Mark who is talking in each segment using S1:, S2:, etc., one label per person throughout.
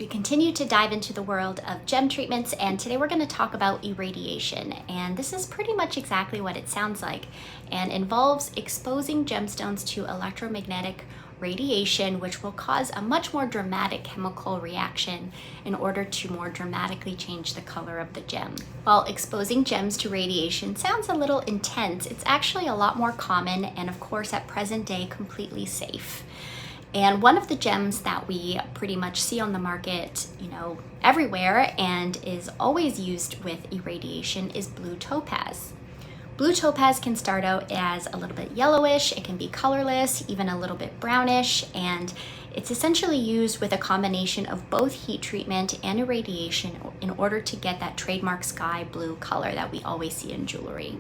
S1: We continue to dive into the world of gem treatments, and today we're going to talk about irradiation. And this is pretty much exactly what it sounds like and involves exposing gemstones to electromagnetic radiation, which will cause a much more dramatic chemical reaction in order to more dramatically change the color of the gem. While exposing gems to radiation sounds a little intense, it's actually a lot more common and, of course, at present day, completely safe. And one of the gems that we pretty much see on the market, everywhere and is always used with irradiation is blue topaz. Blue topaz can start out as a little bit yellowish, it can be colorless, even a little bit brownish, and it's essentially used with a combination of both heat treatment and irradiation in order to get that trademark sky blue color that we always see in jewelry.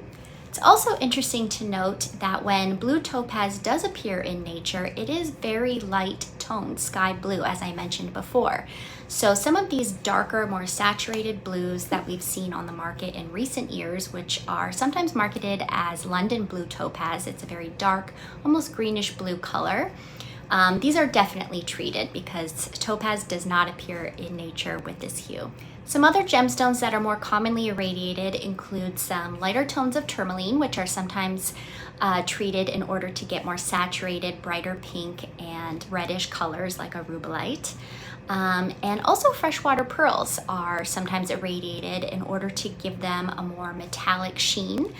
S1: It's also interesting to note that when blue topaz does appear in nature, it is very light toned, sky blue, as I mentioned before. So some of these darker, more saturated blues that we've seen on the market in recent years, which are sometimes marketed as London Blue Topaz, it's a very dark, almost greenish blue color. These are definitely treated because topaz does not appear in nature with this hue. Some other gemstones that are more commonly irradiated include some lighter tones of tourmaline, which are sometimes treated in order to get more saturated, brighter pink and reddish colors like a rubellite. And also freshwater pearls are sometimes irradiated in order to give them a more metallic sheen.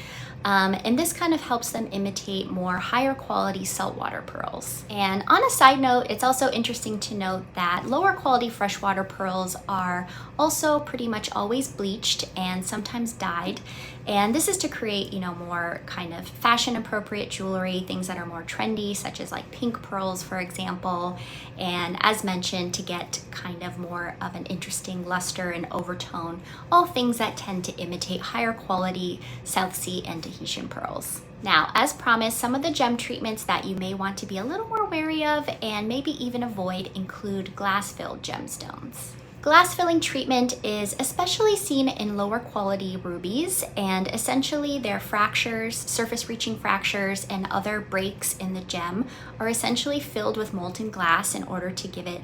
S1: And this kind of helps them imitate more higher quality saltwater pearls. And on a side note, it's also interesting to note that lower quality freshwater pearls are also pretty much always bleached and sometimes dyed. And this is to create, more kind of fashion appropriate jewelry, things that are more trendy, such as like pink pearls, for example. And as mentioned, to get kind of more of an interesting luster and overtone, all things that tend to imitate higher quality South Sea and Tahitian pearls. Now, as promised, some of the gem treatments that you may want to be a little more wary of and maybe even avoid include glass-filled gemstones. Glass filling treatment is especially seen in lower quality rubies, and essentially their fractures, surface reaching fractures, and other breaks in the gem are essentially filled with molten glass in order to give it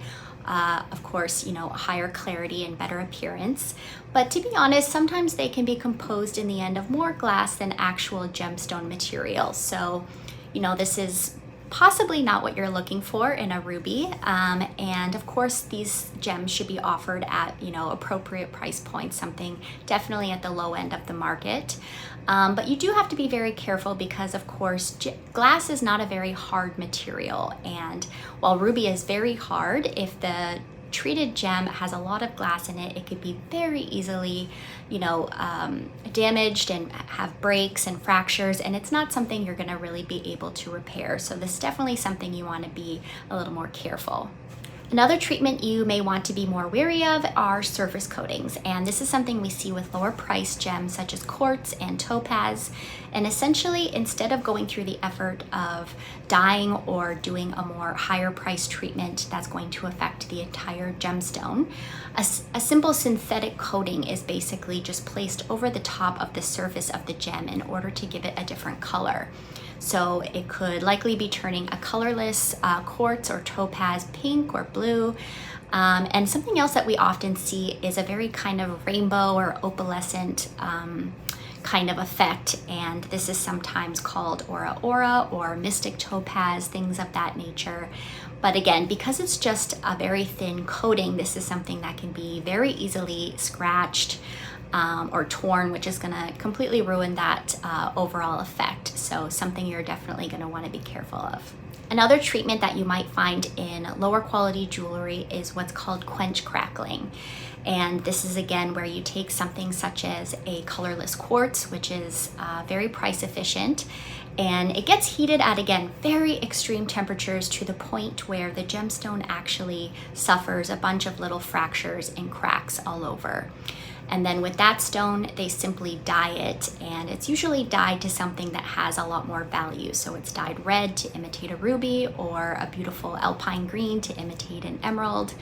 S1: of course, a higher clarity and better appearance. But to be honest, sometimes they can be composed in the end of more glass than actual gemstone material. So, this is possibly not what you're looking for in a ruby. And of course, these gems should be offered at, appropriate price points, something definitely at the low end of the market. But you do have to be very careful because, of course, glass is not a very hard material. And while ruby is very hard, if the treated gem has a lot of glass in it, it could be very easily, damaged and have breaks and fractures, and it's not something you're going to really be able to repair. So this is definitely something you want to be a little more careful. Another treatment you may want to be more wary of are surface coatings, and this is something we see with lower priced gems such as quartz and topaz. And essentially, instead of going through the effort of dyeing or doing a more higher priced treatment that's going to affect the entire gemstone, a simple synthetic coating is basically just placed over the top of the surface of the gem in order to give it a different color. So it could likely be turning a colorless quartz or topaz pink or blue. And something else that we often see is a very kind of rainbow or opalescent kind of effect. And this is sometimes called aura or mystic topaz, things of that nature. But again, because it's just a very thin coating, this is something that can be very easily scratched or torn, which is going to completely ruin that overall effect. So something you're definitely going to want to be careful of. Another treatment that you might find in lower quality jewelry is what's called quench crackling. And this is again where you take something such as a colorless quartz, which is very price efficient, and it gets heated at, again, very extreme temperatures to the point where the gemstone actually suffers a bunch of little fractures and cracks all over. And then with that stone, they simply dye it, and it's usually dyed to something that has a lot more value. So it's dyed red to imitate a ruby, or a beautiful alpine green to imitate an emerald.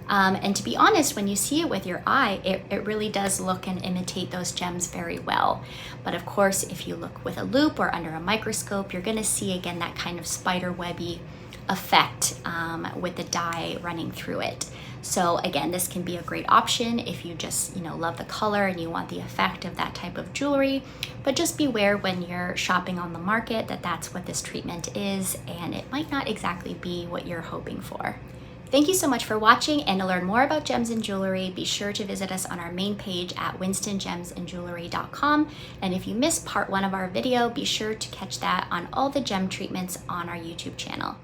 S1: And to be honest, when you see it with your eye, it really does look and imitate those gems very well. But of course, if you look with a loupe or under a microscope, you're gonna see again that kind of spider webby effect with the dye running through it. So again, this can be a great option if you just, love the color and you want the effect of that type of jewelry. But just beware when you're shopping on the market that that's what this treatment is, and it might not exactly be what you're hoping for. Thank you so much for watching, and to learn more about gems and jewelry, be sure to visit us on our main page at winstongemsandjewellery.com. And if you missed part 1 of our video, be sure to catch that on all the gem treatments on our YouTube channel.